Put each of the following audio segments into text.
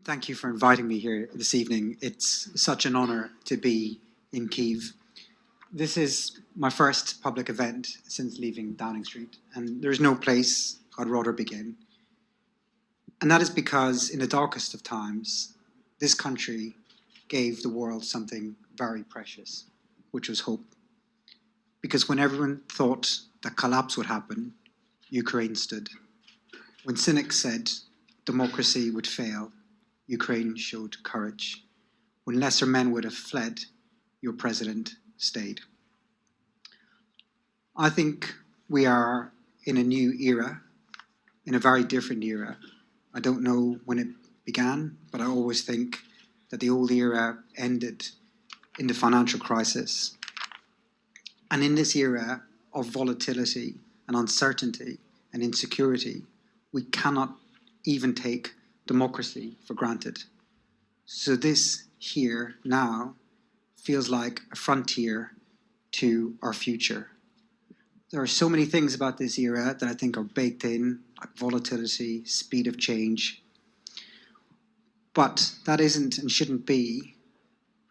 Thank you for inviting me here this evening. It's such an honor to be in Kyiv. This is my first public event since leaving Downing Street, and there's no place I'd rather begin. And that is because in the darkest of times, this country gave the world something very precious, which was hope. Because when everyone thought that collapse would happen, Ukraine stood. When cynics said democracy would fail, Ukraine showed courage. When lesser men would have fled, your president stayed. I think we are in a new era, in a very different era. I don't know when it began, but I always think that the old era ended in the financial crisis. And in this era of volatility and uncertainty and insecurity, we cannot even take democracy for granted. So this here now feels like a frontier to our future. There are so many things about this era that I think are baked in, like volatility, speed of change. But that isn't and shouldn't be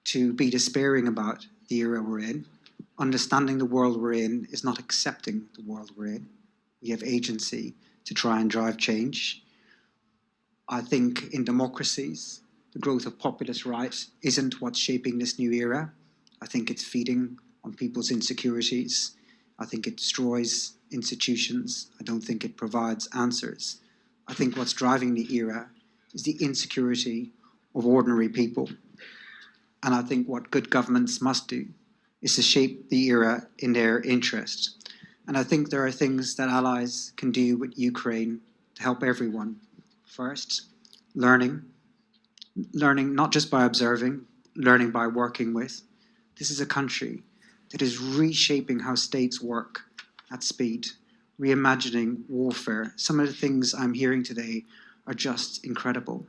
to be despairing about the era we're in. Understanding the world we're in is not accepting the world we're in. We have agency to try and drive change. I think in democracies, the growth of populist right isn't what's shaping this new era. I think it's feeding on people's insecurities. I think it destroys institutions. I don't think it provides answers. I think what's driving the era is the insecurity of ordinary people. And I think what good governments must do is to shape the era in their interest. And I think there are things that allies can do with Ukraine to help everyone. First, learning not just by observing, learning by working with. This is a country that is reshaping how states work at speed, reimagining warfare. Some of the things I'm hearing today are just incredible.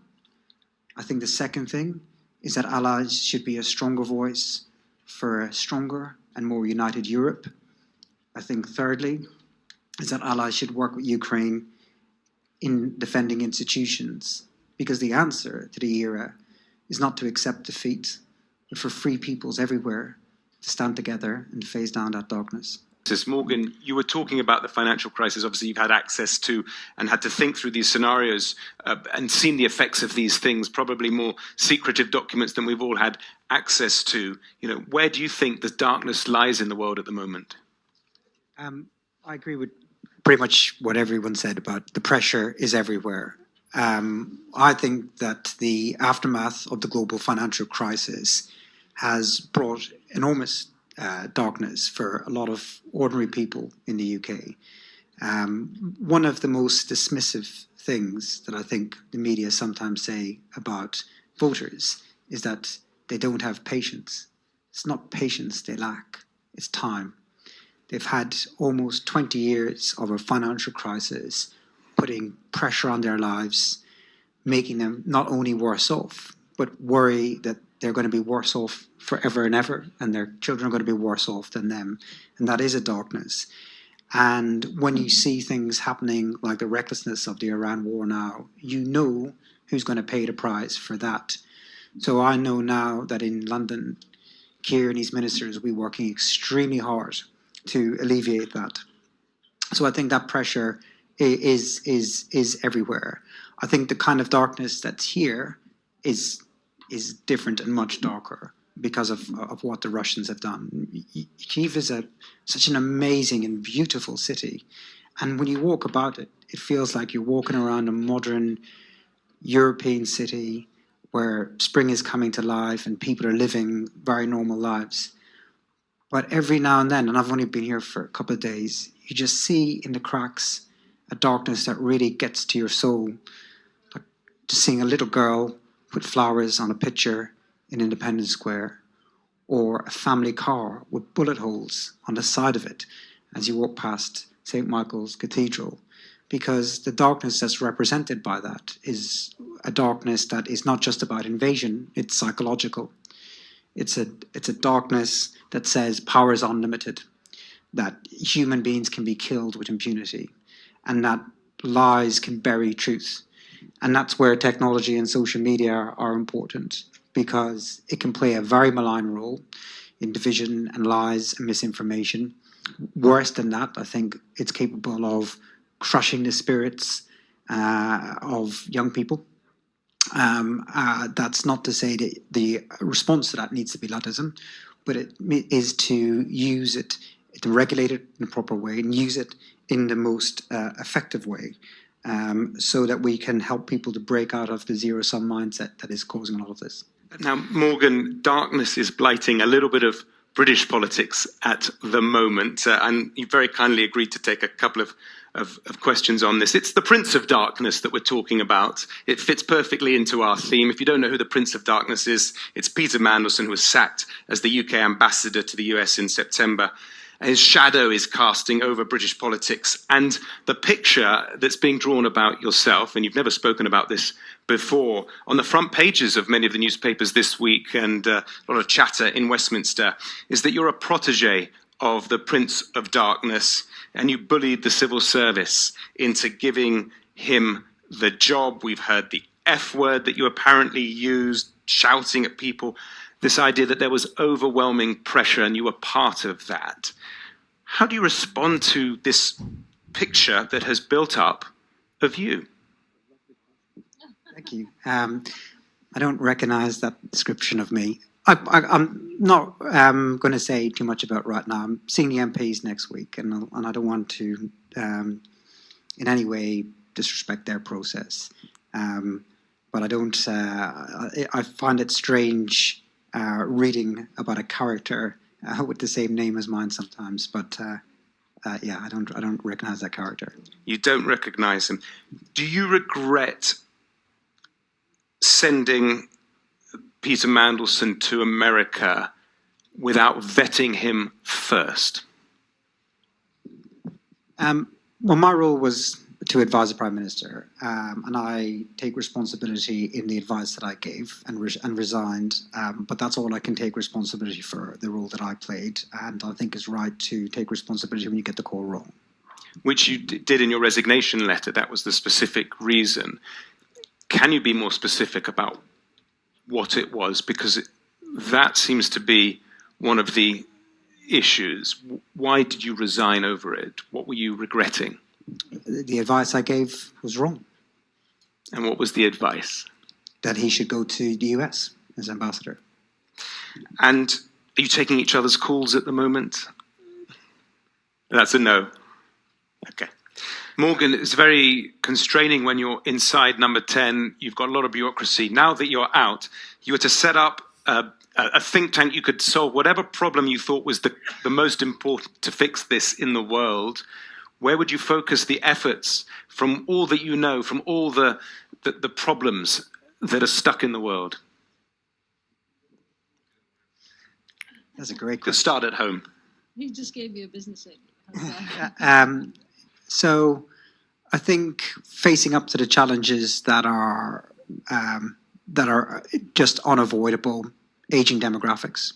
I think the second thing is that allies should be a stronger voice for a stronger and more united Europe. I think thirdly is that allies should work with Ukraine in defending institutions, because the answer to the era is not to accept defeat, but for free peoples everywhere to stand together and phase down that darkness. Morgan, you were talking about the financial crisis. Obviously, you've had access to and had to think through these scenarios and seen the effects of these things, probably more secretive documents than we've all had access to. You know, where do you think the darkness lies in the world at the moment? I agree with pretty much what everyone said about the pressure is everywhere. I think that the aftermath of the global financial crisis has brought enormous darkness for a lot of ordinary people in the UK. One of the most dismissive things that I think the media sometimes say about voters is that they don't have patience. It's not patience they lack, it's time. They've had almost 20 years of a financial crisis, putting pressure on their lives, making them not only worse off, but worry that they're going to be worse off forever and ever, and their children are going to be worse off than them. And that is a darkness. And when you see things happening like the recklessness of the Iran war now, you know who's going to pay the price for that. So I know now that in London, Keir and his ministers will be working extremely hard to alleviate that. So I think that pressure is everywhere. I think the kind of darkness that's here is different and much darker because of what the Russians have done. Kyiv is such an amazing and beautiful city. And when you walk about it, it feels like you're walking around a modern European city where spring is coming to life and people are living very normal lives. But every now and then, and I've only been here for a couple of days, you just see in the cracks a darkness that really gets to your soul. Like just seeing a little girl put flowers on a picture in Independence Square, or a family car with bullet holes on the side of it as you walk past St. Michael's Cathedral. Because the darkness that's represented by that is a darkness that is not just about invasion, it's psychological. It's a darkness that says power is unlimited, that human beings can be killed with impunity, and that lies can bury truth. And that's where technology and social media are important, because it can play a very malign role in division and lies and misinformation. Worse than that, I think it's capable of crushing the spirits of young people. That's not to say that the response to that needs to be Luddism, but it is to use it, to regulate it in a proper way and use it in the most effective way, so that we can help people to break out of the zero-sum mindset that is causing all of this. Now, Morgan, darkness is blighting a little bit of British politics at the moment, and you very kindly agreed to take a couple of questions on this. It's the Prince of Darkness that we're talking about. It fits perfectly into our theme. If you don't know who the Prince of Darkness is, it's Peter Mandelson, who was sacked as the UK ambassador to the US in September. His shadow is casting over British politics, and the picture that's being drawn about yourself, and you've never spoken about this before, on the front pages of many of the newspapers this week and a lot of chatter in Westminster, is that you're a protege of the Prince of Darkness, and you bullied the civil service into giving him the job. We've heard the F word that you apparently used, shouting at people, this idea that there was overwhelming pressure and you were part of that. How do you respond to this picture that has built up of you? Thank you. I don't recognize that description of me. I'm not going to say too much about right now. I'm seeing the MPs next week, and I don't want to in any way disrespect their process. But I don't. I find it strange reading about a character with the same name as mine sometimes. But yeah, I don't recognize that character. You don't recognize him. Do you regret sending Peter Mandelson to America without vetting him first? Well, my role was to advise the Prime Minister, and I take responsibility in the advice that I gave and resigned, but that's all I can take responsibility for, the role that I played, and I think it's right to take responsibility when you get the call wrong. Which you did in your resignation letter. That was the specific reason. Can you be more specific about what it was? Because that seems to be one of the issues. Why did you resign over it? What were you regretting? The advice I gave was wrong. And what was the advice? That he should go to the US as ambassador. And are you taking each other's calls at the moment? That's a no. Okay. Morgan, it's very constraining when you're inside number 10. You've got a lot of bureaucracy. Now that you're out, you were to set up a think tank. You could solve whatever problem you thought was the most important to fix this in the world. Where would you focus the efforts from all that you know, from all the problems that are stuck in the world? That's a great question. Could start at home. He just gave you a business idea. So I think facing up to the challenges that are just unavoidable, aging demographics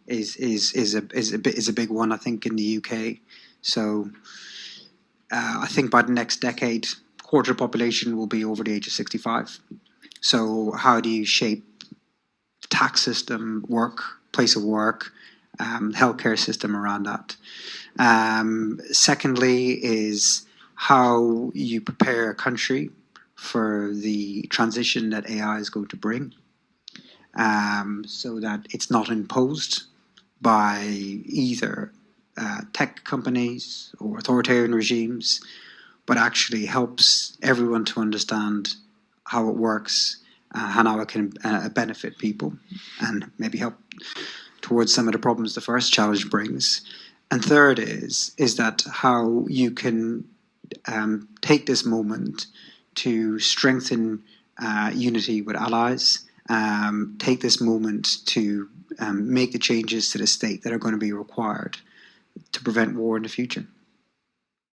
is a big one, I think, in the UK. So I think by the next decade, a quarter of the population will be over the age of 65. So how do you shape the tax system, place of work, healthcare system around that? Secondly is how you prepare a country for the transition that AI is going to bring, so that it's not imposed by either tech companies or authoritarian regimes, but actually helps everyone to understand how it works and how it can benefit people and maybe help towards some of the problems the first challenge brings. And third is that how you can take this moment to strengthen unity with allies, take this moment to make the changes to the state that are going to be required to prevent war in the future.